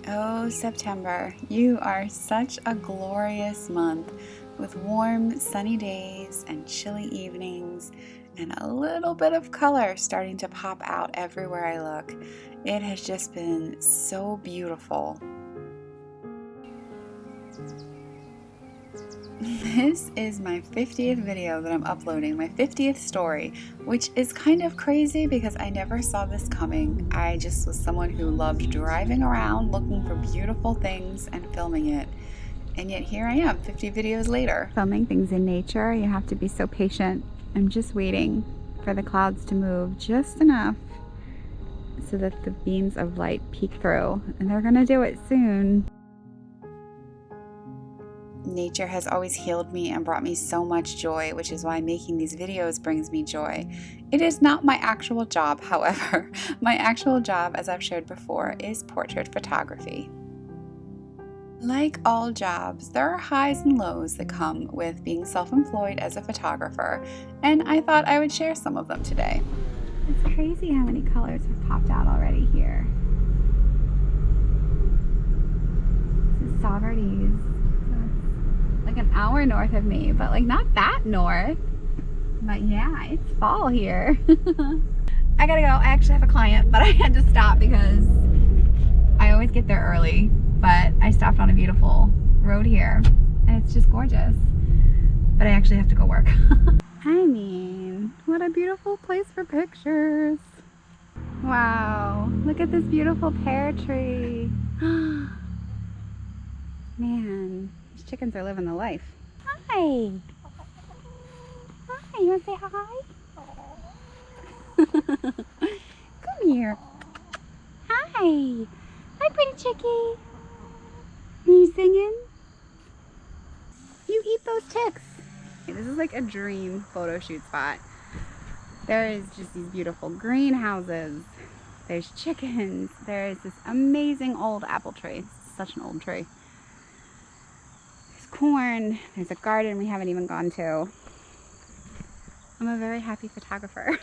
Oh, September, you are such a glorious month with warm, sunny days and chilly evenings and a little bit of color starting to pop out everywhere I look. It has just been so beautiful. This is my 50th video that I'm uploading, my 50th story, which is kind of crazy because I never saw this coming. I just was someone who loved driving around looking for beautiful things and filming it. And yet here I am, 50 videos later. Filming things in nature, you have to be so patient. I'm just waiting for the clouds to move just enough so that the beams of light peek through. And they're gonna do it soon. Nature has always healed me and brought me so much joy, which is why making these videos brings me joy. It is not my actual job, however. My actual job, as I've shared before, is portrait photography. Like all jobs, there are highs and lows that come with being self-employed as a photographer, and I thought I would share some of them today. It's crazy how many colors have popped out already here. This is Saugerties. Like an hour north of me, but like not that north. But yeah, it's fall here. I gotta go. I actually have a client, but I had to stop because I always get there early. But I stopped on a beautiful road here and it's just gorgeous. But I actually have to go work. I mean, what a beautiful place for pictures. Wow, look at this beautiful pear tree. Man. Chickens are living the life. Hi. Hi, you want to say hi? Come here. Hi. Hi, pretty chickie. Are you singing? You eat those ticks. This is like a dream photo shoot spot. There is just these beautiful greenhouses. There's chickens. There is this amazing old apple tree. It's such an old tree. Corn, there's a garden we haven't even gone to. I'm a very happy photographer.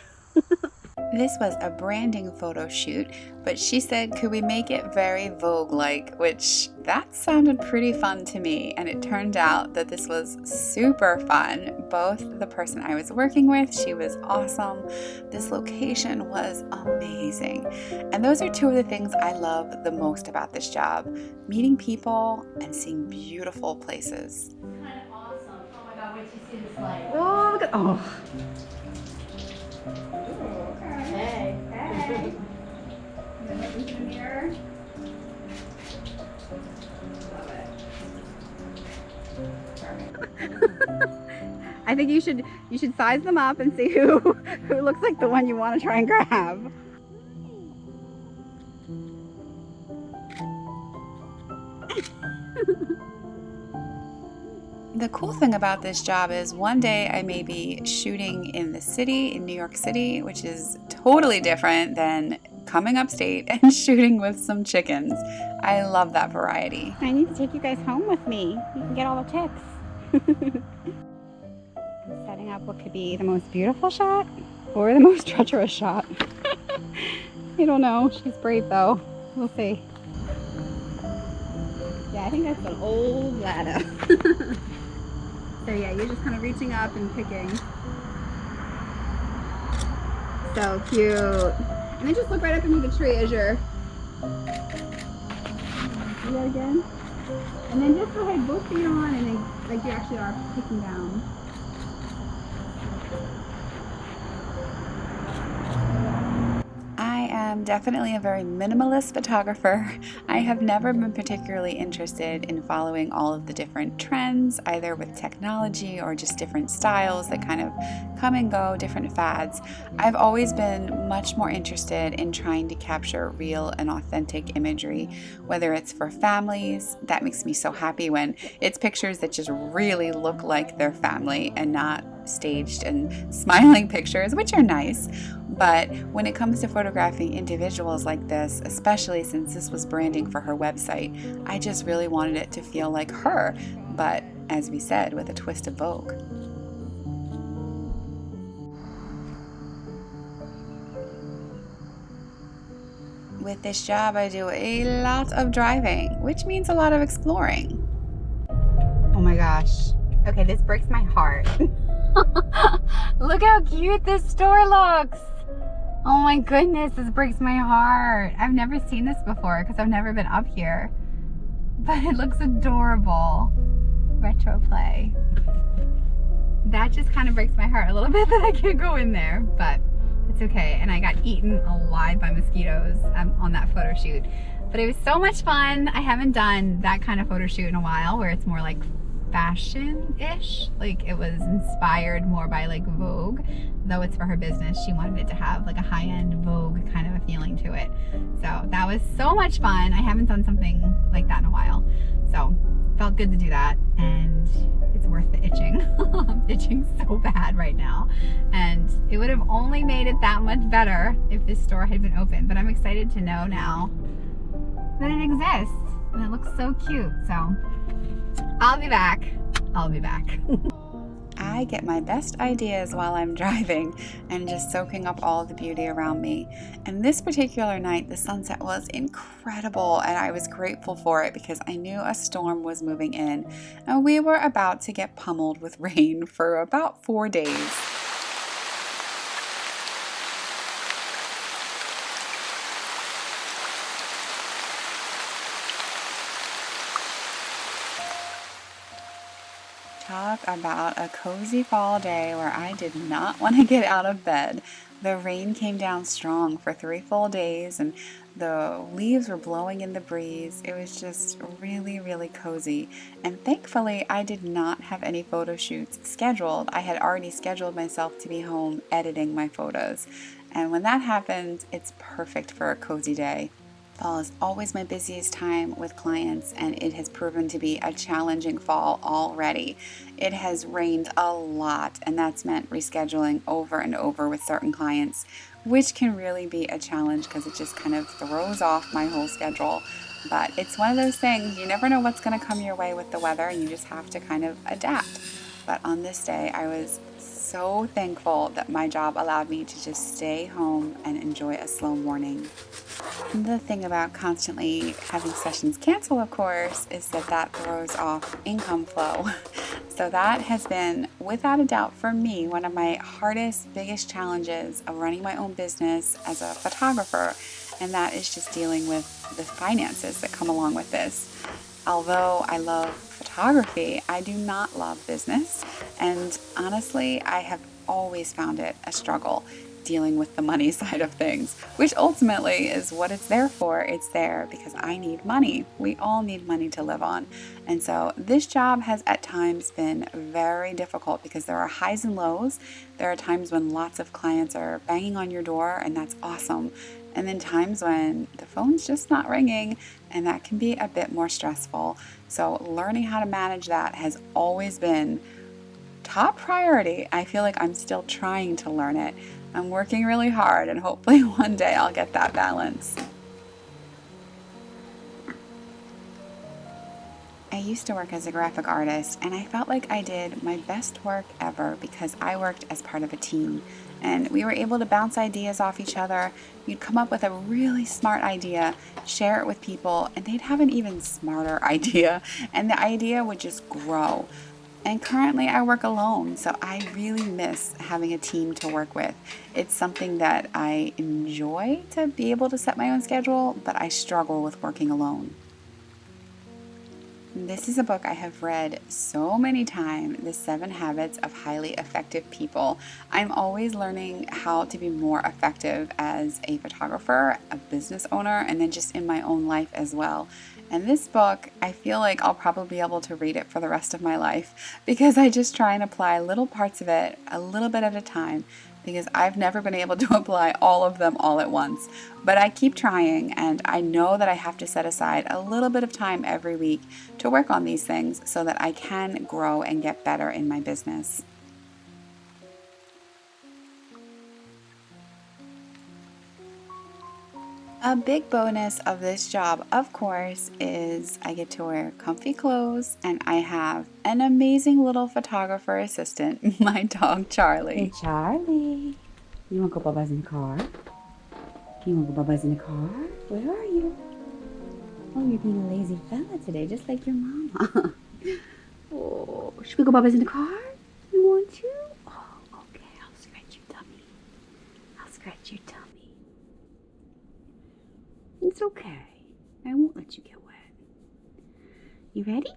This was a branding photo shoot, but she said, could we make it very Vogue-like, which that sounded pretty fun to me, and it turned out that this was super fun. Both the person I was working with, she was awesome. This location was amazing. And those are two of the things I love the most about this job, meeting people and seeing beautiful places. Kind of awesome. Oh my God, wait till you see this light. Oh, look at, oh. Hey. Hey. You look into the mirror. Love it. Perfect. I think you should size them up and see who looks like the one you want to try and grab. The cool thing about this job is one day I may be shooting in the city, in New York City, which is totally different than coming upstate and shooting with some chickens. I love that variety. I need to take you guys home with me. You can get all the ticks. I'm setting up what could be the most beautiful shot or the most treacherous shot. I don't know. She's brave though. We'll see. Yeah, I think that's an old ladder. So yeah, you're just kind of reaching up and picking. So cute. And then just look right up into the tree as you're... Do that again. And then just go ahead, both feet on, and then like you actually are picking down. I am definitely a very minimalist photographer. I have never been particularly interested in following all of the different trends, either with technology or just different styles that kind of come and go, different fads. I've always been much more interested in trying to capture real and authentic imagery, whether it's for families. That makes me so happy when it's pictures that just really look like their family and not staged and smiling pictures, which are nice. But when it comes to photographing individuals like this, especially since this was branding for her website, I just really wanted it to feel like her, but as we said, with a twist of Vogue. With this job, I do a lot of driving, which means a lot of exploring. Oh my gosh. Okay, this breaks my heart. Look how cute this store looks. Oh my goodness, this breaks my heart. I've never seen this before because I've never been up here. But it looks adorable. Retro play. That just kind of breaks my heart a little bit that I can't go in there, but it's okay. And I got eaten alive by mosquitoes on that photo shoot. But it was so much fun. I haven't done that kind of photo shoot in a while where it's more like fashion-ish. Like it was inspired more by like Vogue, though it's for her business. She wanted it to have like a high-end Vogue kind of a feeling to it. So that was so much fun. I haven't done something like that in a while. So felt good to do that, and it's worth the itching. I'm itching so bad right now, and it would have only made it that much better if this store had been open. But I'm excited to know now that it exists, and it looks so cute. So I'll be back. I get my best ideas while I'm driving and just soaking up all the beauty around me. And this particular night, the sunset was incredible, and I was grateful for it because I knew a storm was moving in, and we were about to get pummeled with rain for about 4 days. Talk about a cozy fall day where I did not want to get out of bed. The rain came down strong for 3 full days, and the leaves were blowing in the breeze. It was just really, really cozy. And thankfully, I did not have any photo shoots scheduled. I had already scheduled myself to be home editing my photos. And when that happens, it's perfect for a cozy day. Fall is always my busiest time with clients, and it has proven to be a challenging fall already. It has rained a lot, and that's meant rescheduling over and over with certain clients, which can really be a challenge because it just kind of throws off my whole schedule. But it's one of those things, you never know what's going to come your way with the weather, and you just have to kind of adapt. But on this day, I was so thankful that my job allowed me to just stay home and enjoy a slow morning. The thing about constantly having sessions cancel, of course, is that throws off income flow. So that has been, without a doubt for me, one of my hardest, biggest challenges of running my own business as a photographer, and that is just dealing with the finances that come along with this. Although I love photography, I do not love business, and honestly, I have always found it a struggle dealing with the money side of things, which ultimately is what it's there for. It's there because I need money. We all need money to live on. And so this job has at times been very difficult because there are highs and lows. There are times when lots of clients are banging on your door, and that's awesome. And then times when the phone's just not ringing, and that can be a bit more stressful. So learning how to manage that has always been top priority. I feel like I'm still trying to learn it. I'm working really hard, and hopefully one day I'll get that balance. I used to work as a graphic artist, and I felt like I did my best work ever because I worked as part of a team, and we were able to bounce ideas off each other. You'd come up with a really smart idea, share it with people, and they'd have an even smarter idea, and the idea would just grow. And currently I work alone, so I really miss having a team to work with. It's something that I enjoy to be able to set my own schedule, but I struggle with working alone. This is a book I have read so many times, The 7 Habits of Highly Effective People. I'm always learning how to be more effective as a photographer, a business owner, and then just in my own life as well. And this book, I feel like I'll probably be able to read it for the rest of my life because I just try and apply little parts of it a little bit at a time, because I've never been able to apply all of them all at once. But I keep trying, and I know that I have to set aside a little bit of time every week to work on these things so that I can grow and get better in my business. A big bonus of this job, of course, is I get to wear comfy clothes, and I have an amazing little photographer assistant, my dog Charlie. Hey, Charlie. You want to go Bubba's in the car? You want to go Bubba's in the car? Where are you? Oh, you're being a lazy fella today, just like your mama. Oh, should we go Bubba's in the car? You want to? Oh, okay. I'll scratch your tummy. I'll scratch your tummy. It's okay. I won't let you get wet. You ready?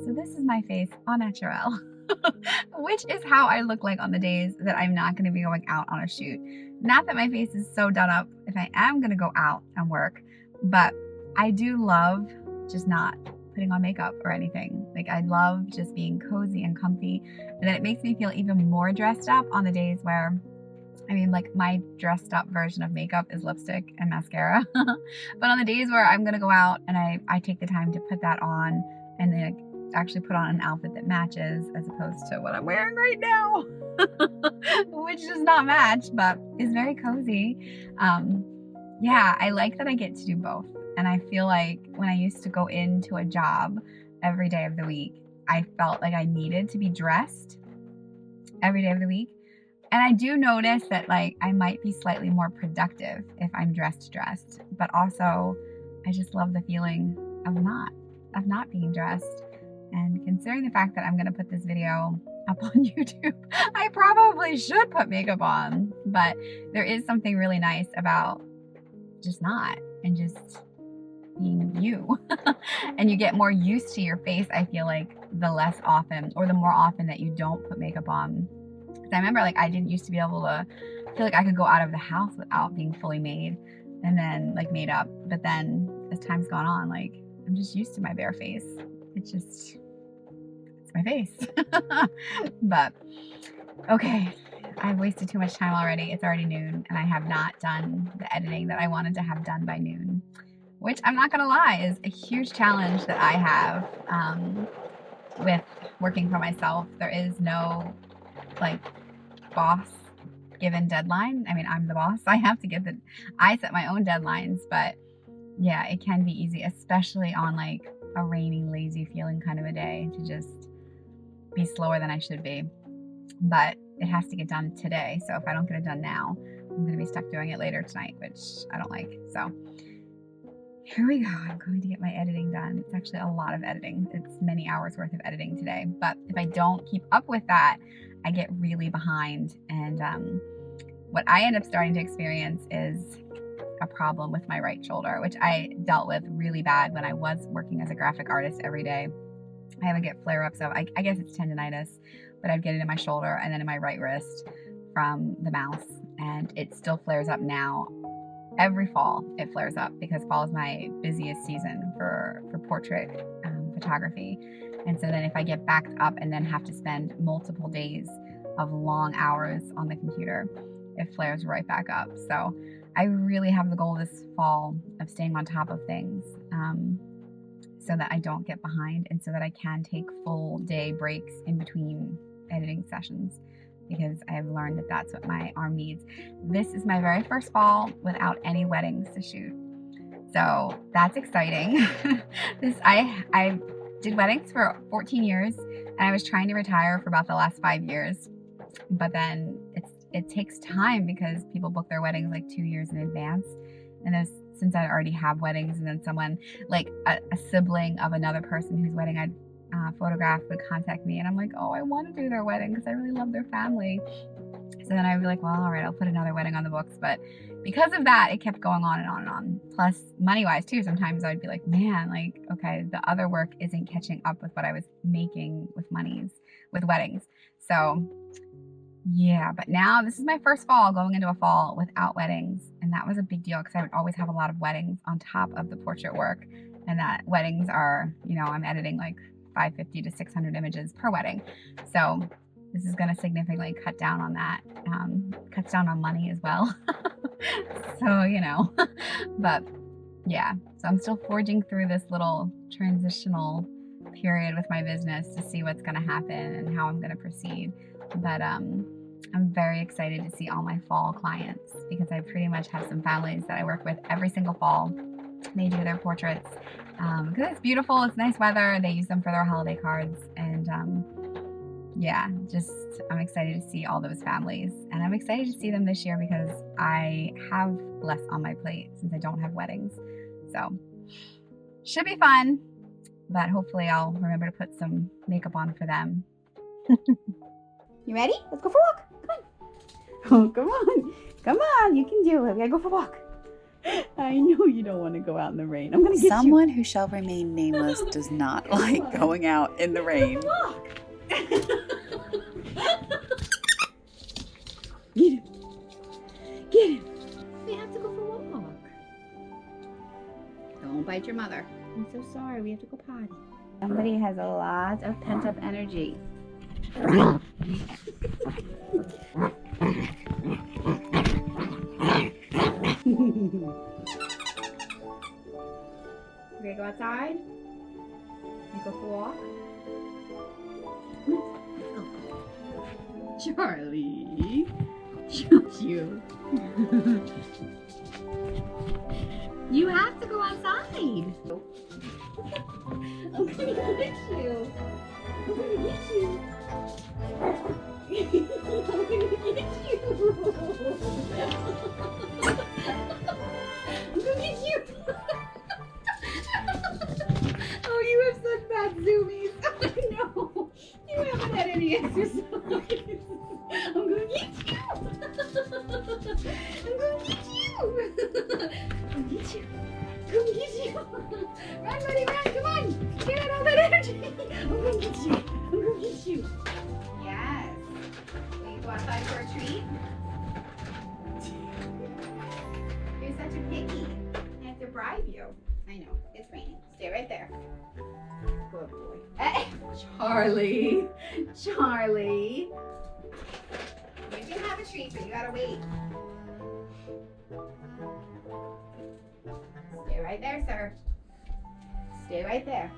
So this is my face au naturel, which is how I look like on the days that I'm not going to be going out on a shoot. Not that my face is so done up if I am going to go out and work, but I do love just not putting on makeup or anything. Like, I love just being cozy and comfy, and then it makes me feel even more dressed up on the days where, I mean, like, my dressed up version of makeup is lipstick and mascara. But on the days where I'm going to go out and I take the time to put that on and then actually put on an outfit that matches, as opposed to what I'm wearing right now, which does not match, but is very cozy. Yeah, I like that I get to do both. And I feel like when I used to go into a job every day of the week, I felt like I needed to be dressed every day of the week. And I do notice that, like, I might be slightly more productive if I'm dressed, but also I just love the feeling of not being dressed. And considering the fact that I'm going to put this video up on YouTube, I probably should put makeup on, but there is something really nice about just not, and just being you. And you get more used to your face, I feel like, the less often, or the more often that you don't put makeup on. Because I remember, like, I didn't used to be able to feel like I could go out of the house without being fully made and then, like, made up. But then as time's gone on, like, I'm just used to my bare face. It's my face. But okay, I've wasted too much time already. It's already noon and I have not done the editing that I wanted to have done by noon, which, I'm not gonna lie, is a huge challenge that I have with working for myself. There is no, like, boss given deadline. I mean, I'm the boss. I set my own deadlines, but yeah, it can be easy, especially on, like, a rainy, lazy feeling kind of a day, to just be slower than I should be. But it has to get done today. So if I don't get it done now, I'm going to be stuck doing it later tonight, which I don't like. So here we go. I'm going to get my editing done. It's actually a lot of editing. It's many hours worth of editing today. But if I don't keep up with that, I get really behind. And what I end up starting to experience is a problem with my right shoulder, which I dealt with really bad when I was working as a graphic artist every day. I would get flare-ups of, I guess it's tendonitis, but I'd get it in my shoulder and then in my right wrist from the mouse. And it still flares up now. Every fall it flares up, because fall is my busiest season for portrait photography. And so then if I get backed up and then have to spend multiple days of long hours on the computer, it flares right back up. So I really have the goal this fall of staying on top of things, so that I don't get behind, and so that I can take full day breaks in between editing sessions, because I have learned that that's what my arm needs. This is my very first fall without any weddings to shoot. So that's exciting. I did weddings for 14 years, and I was trying to retire for about the last 5 years, but then it takes time, because people book their weddings like 2 years in advance. And since I already have weddings, and then someone, like a sibling of another person whose wedding I'd photographed, would contact me, and I'm like, oh, I want to do their wedding because I really love their family. So then I'd be like, well, all right, I'll put another wedding on the books. But because of that, it kept going on and on and on. Plus, money-wise too, sometimes I'd be like, man, like, okay, the other work isn't catching up with what I was making with weddings. So yeah, but now this is my first fall going into a fall without weddings. And that was a big deal, because I would always have a lot of weddings on top of the portrait work. And that weddings are, I'm editing like 550 to 600 images per wedding. So this is going to significantly cut down on that. Cuts down on money as well. So, but yeah, so I'm still forging through this little transitional period with my business to see what's going to happen and how I'm going to proceed. But I'm very excited to see all my fall clients because I pretty much have some families that I work with every single fall. They do their portraits because it's beautiful, it's nice weather. They use them for their holiday cards, and yeah, just I'm excited to see all those families, and I'm excited to see them this year because I have less on my plate since I don't have weddings. So should be fun, but hopefully I'll remember to put some makeup on for them. You ready? Let's go for a walk. Come on. Oh, come on. Come on. You can do it. We gotta go for a walk. I know you don't want to go out in the rain. I'm gonna get Someone who shall remain nameless does not like going out in the rain. Get him. Get him. We have to go for a walk. Don't bite your mother. I'm so sorry. We have to go potty. Somebody has a lot of pent-up energy. You ready to go outside? You go for a walk? Charlie. You. You have to go outside. I'm gonna get you. I'm gonna get you. I'm gonna get you. I'm gonna get you. Oh, you have such bad zoomies. Oh, no. You haven't had any exercise. I'm gonna get you. I'm gonna get you. Come get you. Come get you. Run, buddy, run. Come on. Get out all that energy. I'm gonna get you. I'm gonna get you. Yes. Will you go outside for a treat? You're such a piggy. I have to bribe you. I know. It's raining. Stay right there. Good boy. Hey, Charlie. Charlie. You can have a treat, but you gotta wait. Stay right there, sir. Stay right there.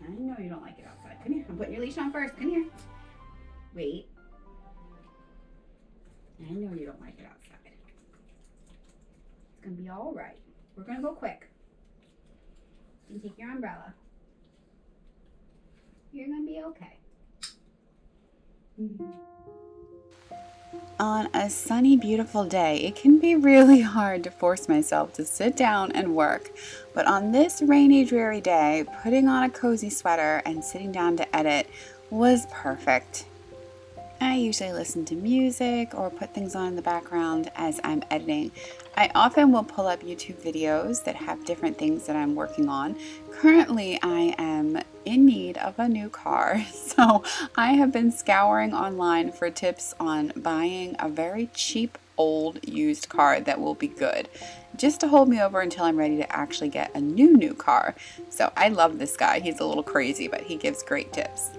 I know you don't like it outside. Come here. I'm putting your leash on first. Come here. Wait. I know you don't like it outside. It's gonna be all right. We're gonna go quick. You take your umbrella. You're gonna be okay. On a sunny, beautiful day, it can be really hard to force myself to sit down and work. But on this rainy, dreary day, putting on a cozy sweater and sitting down to edit was perfect. I usually listen to music or put things on in the background as I'm editing. I often will pull up YouTube videos that have different things that I'm working on. Currently, I am in need of a new car, so I have been scouring online for tips on buying a very cheap old used car that will be good, just to hold me over until I'm ready to actually get a new car. So I love this guy. He's a little crazy, but he gives great tips.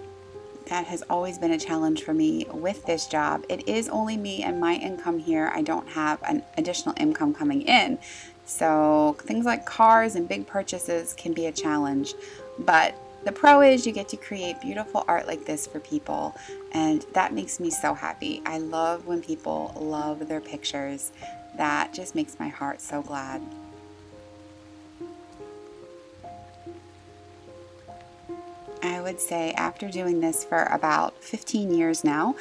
That has always been a challenge for me with this job. It is only me and my income here. I don't have an additional income coming in. So things like cars and big purchases can be a challenge. But the pro is you get to create beautiful art like this for people. And that makes me so happy. I love when people love their pictures. That just makes my heart so glad. I would say after doing this for about 15 years now,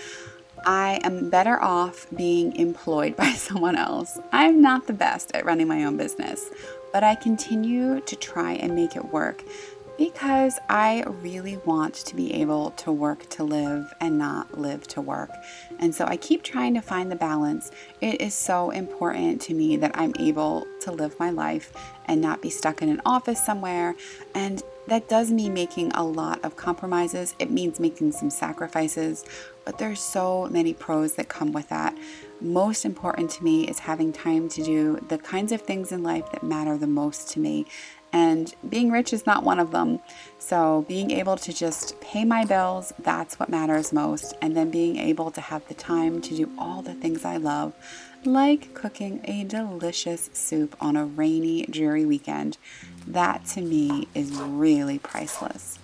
I am better off being employed by someone else. I'm not the best at running my own business, but I continue to try and make it work because I really want to be able to work to live and not live to work. And so I keep trying to find the balance. It is so important to me that I'm able to live my life and not be stuck in an office somewhere. And that does mean making a lot of compromises. It means making some sacrifices, but there's so many pros that come with that. Most important to me is having time to do the kinds of things in life that matter the most to me. And being rich is not one of them. So being able to just pay my bills, that's what matters most. And then being able to have the time to do all the things I love. like cooking a delicious soup on a rainy, dreary weekend. That to me is really priceless.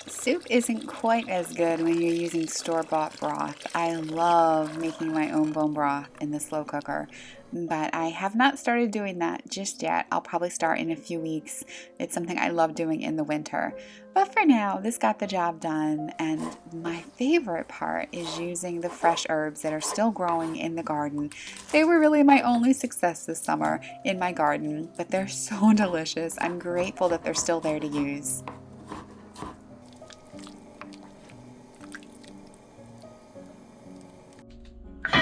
Soup isn't quite as good when you're using store-bought broth. I love making my own bone broth in the slow cooker, but I have not started doing that just yet. I'll probably start in a few weeks. It's something I love doing in the winter. But for now, this got the job done, and my favorite part is using the fresh herbs that are still growing in the garden. They were really my only success this summer in my garden, but they're so delicious. I'm grateful that they're still there to use. Oh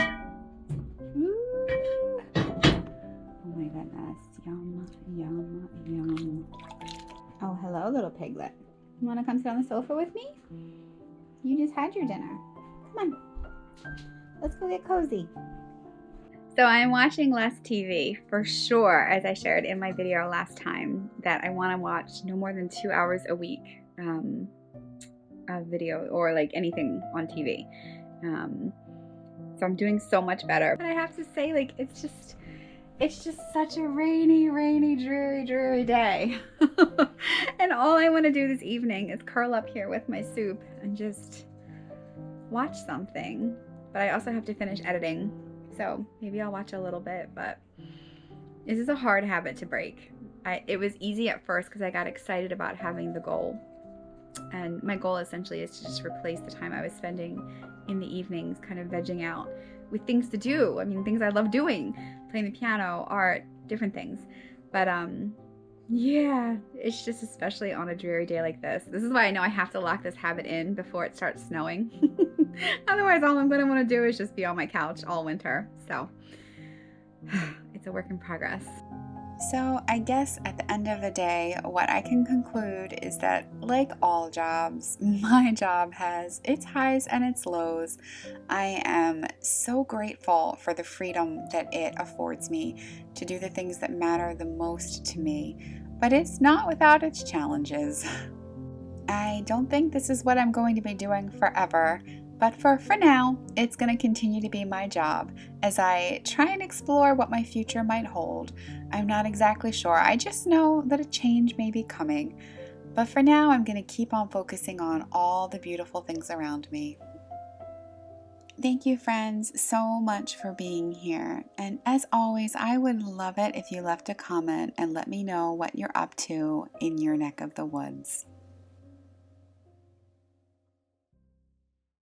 my goodness. Yum, yum, yum. Oh, hello, little piglet. You want to come sit on the sofa with me? You just had your dinner. Come on. Let's go get cozy. So I'm watching less TV for sure, as I shared in my video last time, that I want to watch no more than 2 hours a week of video or like anything on TV. So I'm doing so much better. But I have to say, like, it's just such a rainy, dreary day. And all I want to do this evening is curl up here with my soup and just watch something. But I also have to finish editing, so maybe I'll watch a little bit, but this is a hard habit to break. It was easy at first because I got excited about having the goal. And my goal essentially is to just replace the time I was spending in the evenings kind of vegging out with things to do. I mean, things I love doing, playing the piano, art, different things. But yeah, it's just especially on a dreary day like this. This is why I know I have to lock this habit in before it starts snowing. Otherwise, all I'm going to want to do is just be on my couch all winter. So it's a work in progress. So I guess at the end of the day, what I can conclude is that, like all jobs, my job has its highs and its lows. I am so grateful for the freedom that it affords me to do the things that matter the most to me, but it's not without its challenges. I don't think this is what I'm going to be doing forever. But for now, it's going to continue to be my job as I try and explore what my future might hold. I'm not exactly sure. I just know that a change may be coming. But for now, I'm going to keep on focusing on all the beautiful things around me. Thank you, friends, so much for being here. And as always, I would love it if you left a comment and let me know what you're up to in your neck of the woods.